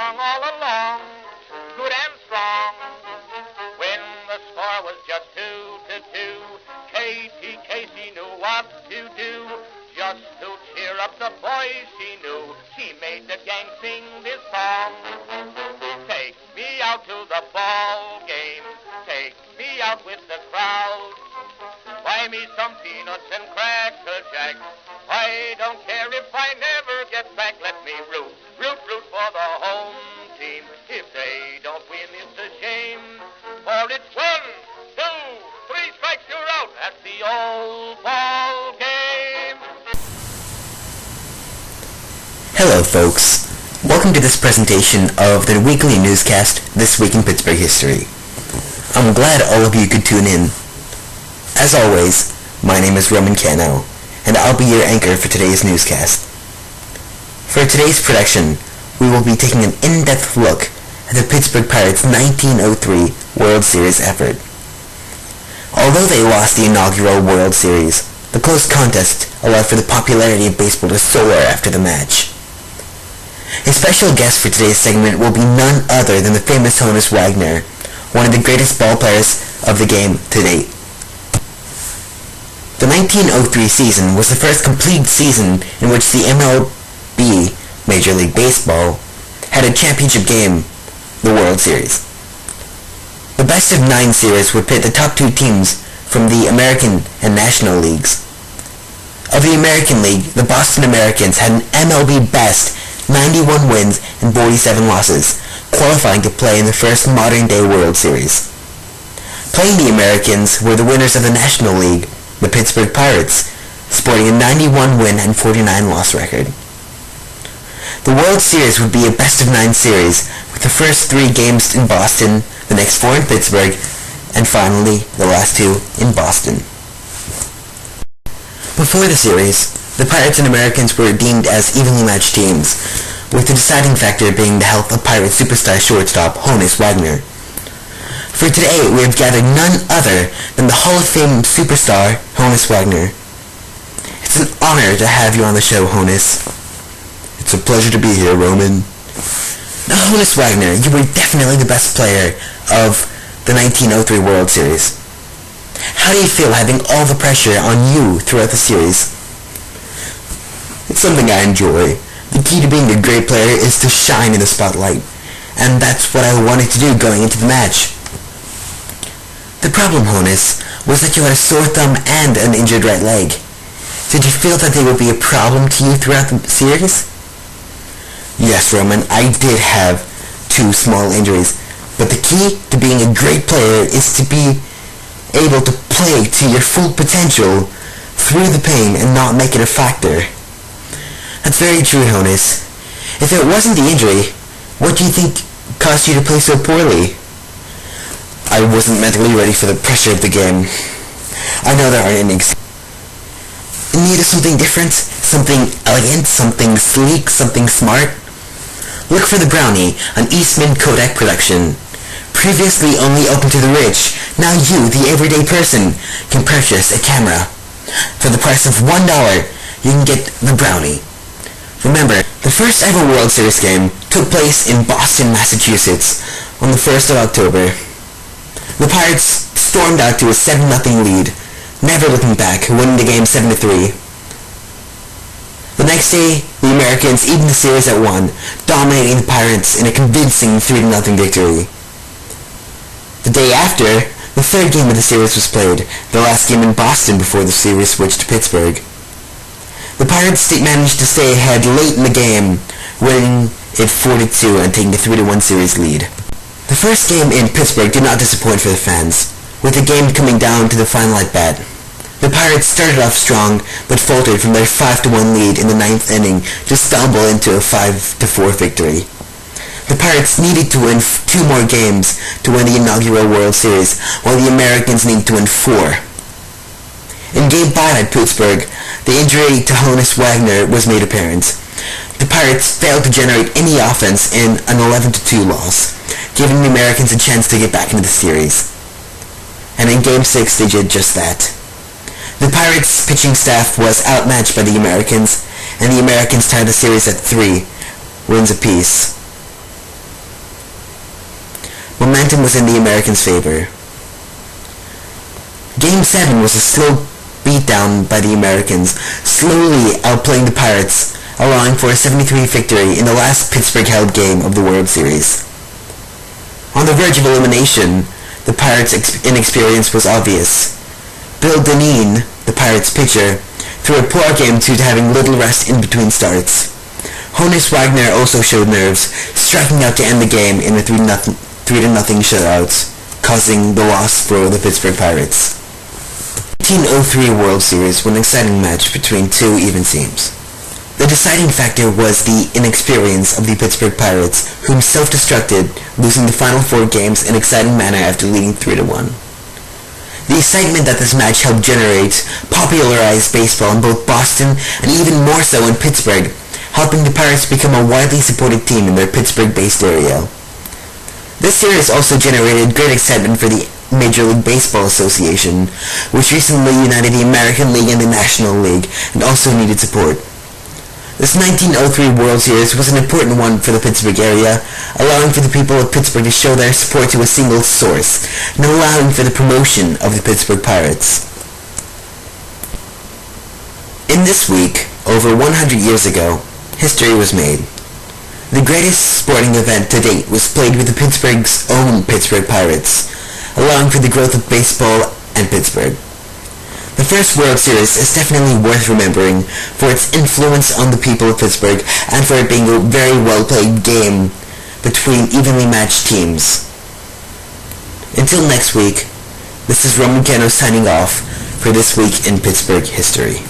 strong all along, good and strong. When the score was just 2-2, Katie Casey knew what to do. Just to cheer up the boys she knew, she made the gang sing this song. Take me out to the ball game, take me out with the crowd. Buy me some peanuts and Cracker Jack. I don't care if I never get back. Let me root for the home team. If they don't win, it's a shame. For it's 1, 2, 3 strikes, you're out. That's the old ball game. Hello, folks. Welcome to this presentation of the weekly newscast, This Week in Pittsburgh History. I'm glad all of you could tune in. As always, my name is Roman Cano, and I'll be your anchor for today's newscast. For today's production, we will be taking an in-depth look at the Pittsburgh Pirates' 1903 World Series effort. Although they lost the inaugural World Series, the close contest allowed for the popularity of baseball to soar after the match. A special guest for today's segment will be none other than the famous Honus Wagner, one of the greatest ball players of the game to date. The 1903 season was the first complete season in which the MLB, Major League Baseball, had a championship game, the World Series. The best-of-9 series would pit the top two teams from the American and National Leagues. Of the American League, the Boston Americans had an MLB best 91 wins and 47 losses, qualifying to play in the first modern-day World Series. Playing the Americans were the winners of the National League, the Pittsburgh Pirates, sporting a 91 win and 49 loss record. The World Series would be a best-of-9 series, with the first 3 games in Boston, the next 4 in Pittsburgh, and finally the last 2 in Boston. Before the series, the Pirates and Americans were deemed as evenly matched teams, with the deciding factor being the health of Pirates superstar shortstop Honus Wagner. For today, we have gathered none other than the Hall of Fame superstar Honus Wagner. It's an honor to have you on the show, Honus. It's a pleasure to be here, Roman. Now, Honus Wagner, you were definitely the best player of the 1903 World Series. How do you feel having all the pressure on you throughout the series? It's something I enjoy. The key to being a great player is to shine in the spotlight, and that's what I wanted to do going into the match. The problem, Honus, was that you had a sore thumb and an injured right leg. Did you feel that they would be a problem to you throughout the series? Yes, Roman, I did have 2 small injuries, but the key to being a great player is to be able to play to your full potential through the pain and not make it a factor. That's very true, Honus. If it wasn't the injury, what do you think caused you to play so poorly? I wasn't mentally ready for the pressure of the game. I know there aren't any In need of something different, something elegant, something sleek, something smart? Look for the Brownie, an Eastman Kodak production. Previously only open to the rich, now you, the everyday person, can purchase a camera. For the price of $1, you can get the Brownie. Remember, the first ever World Series game took place in Boston, Massachusetts on the 1st of October. The Pirates stormed out to a 7-0 lead, never looking back, winning the game 7-3. The next day, the Americans evened the series at 1, dominating the Pirates in a convincing 3-0 victory. The day after, the third game of the series was played, the last game in Boston before the series switched to Pittsburgh. The Pirates managed to stay ahead late in the game, winning it 4-2 and taking a 3-1 series lead. The first game in Pittsburgh did not disappoint for the fans, with the game coming down to the final at bat. The Pirates started off strong, but faltered from their 5-1 lead in the 9th inning to stumble into a 5-4 victory. The Pirates needed to win 2 more games to win the inaugural World Series, while the Americans needed to win 4. In Game 5 at Pittsburgh, the injury to Honus Wagner was made apparent. The Pirates failed to generate any offense in an 11-2 loss, giving the Americans a chance to get back into the series. And in Game 6, they did just that. The Pirates' pitching staff was outmatched by the Americans, and the Americans tied the series at 3 wins apiece. momentum was in the Americans' favor. Game 7 was a slow beatdown by the Americans, slowly outplaying the Pirates, allowing for a 7-3 victory in the last Pittsburgh-held game of the World Series. On the verge of elimination, the Pirates' inexperience was obvious. Bill Dineen, the Pirates pitcher, threw a poor game due to having little rest in between starts. Honus Wagner also showed nerves, striking out to end the game in a 3-0 shutout, causing the loss for the Pittsburgh Pirates. The 1903 World Series was an exciting match between two even teams. The deciding factor was the inexperience of the Pittsburgh Pirates, whom self-destructed, losing the final 4 games in exciting manner after leading 3-1. The excitement that this match helped generate popularized baseball in both Boston and even more so in Pittsburgh, helping the Pirates become a widely supported team in their Pittsburgh-based area. This series also generated great excitement for the Major League Baseball Association, which recently united the American League and the National League, and also needed support. This 1903 World Series was an important one for the Pittsburgh area, allowing for the people of Pittsburgh to show their support to a single source, and allowing for the promotion of the Pittsburgh Pirates. In this week, over 100 years ago, history was made. The greatest sporting event to date was played with the Pittsburgh's own Pittsburgh Pirates, allowing for the growth of baseball and Pittsburgh. The first World Series is definitely worth remembering for its influence on the people of Pittsburgh and for it being a very well-played game between evenly matched teams. Until next week, this is Roman Cano signing off for This Week in Pittsburgh History.